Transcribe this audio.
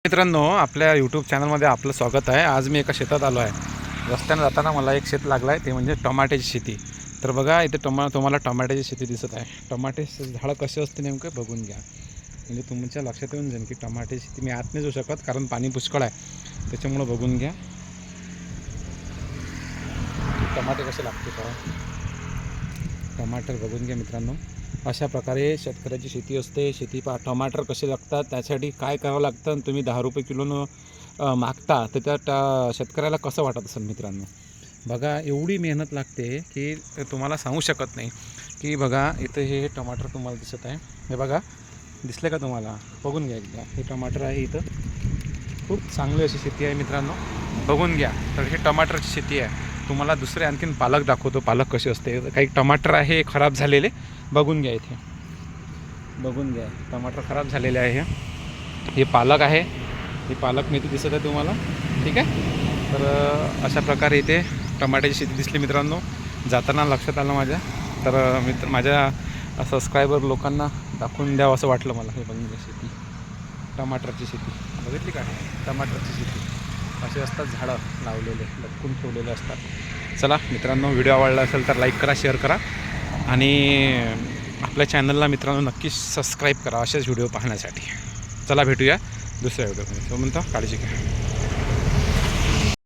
मित्रांनो, आपल्या यूट्यूब चॅनलमध्ये आपलं स्वागत आहे. आज मी एका शेतात आलो आहे. रस्त्याने जाताना मला एक शेत लागलं आहे, ते म्हणजे टमाट्याची शेती. तर बघा इथे तुम्हाला टमाट्याची शेती दिसत आहे. टमाटे झाडं कसे असते नेमकं बघून घ्या. म्हणजे तुमच्या लक्षात येऊन जाईल की टमाट्याची शेती मी आत नाही जाऊ शकत कारण पाणी पुष्कळ आहे. त्याच्यामुळं बघून घ्या टमाटे कसे लागते का. टमाटर बघून घ्या मित्रांनो. अशा प्रकारे शेतकऱ्याची शेती असते. टमाटर कसे लागतात, त्यासाठी काय करावं लागतं. तुम्ही 10 रुपये किलोनं मागता तर त्या शेतकऱ्याला कसं वाटत असेल मित्रांनो. बघा एवढी मेहनत लागते की तुम्हाला सांगू शकत नाही. की बघा इथं हे टमाटर तुम्हाला दिसत आहे. हे बघा दिसले का तुम्हाला, बघून घ्या एकदा. हे टमाटर आहे. इथं खूप चांगली अशी शेती आहे मित्रांनो, बघून घ्या. तर हे टमाटरची शेती आहे. तुम्हाला दुसरे आणखीन पालक दाखवतो, पालक कसे असते. काही टमाटर आहे खराब झालेले, बघून घ्या. इथे बघून घ्या, टमाटर खराब झालेले आहे. हे पालक आहे, हे पालक मेथी दिसत आहे तुम्हाला, ठीक आहे. तर अशा प्रकारे इथे टमाट्याची शेती दिसली मित्रांनो. जाताना लक्षात आलं माझ्या. तर माझ्या सबस्क्रायबर लोकांना दाखवून द्यावं असं वाटलं मला. हे बघून घ्या शेती, टमाटरची शेती बघितली का. टमाटरची शेती असे असतात, झाडं लावलेले लटकून ठेवलेले असतात. चला मित्रांनो, व्हिडिओ आवडला असेल तर लाईक करा, शेअर करा आणि आपल्या चॅनलला मित्रांनो नक्कीच सबस्क्राईब करा असेच व्हिडिओ पाहण्यासाठी. चला भेटूया दुसऱ्या व्हिडिओमध्ये. तो म्हणतो काळजी घ्या.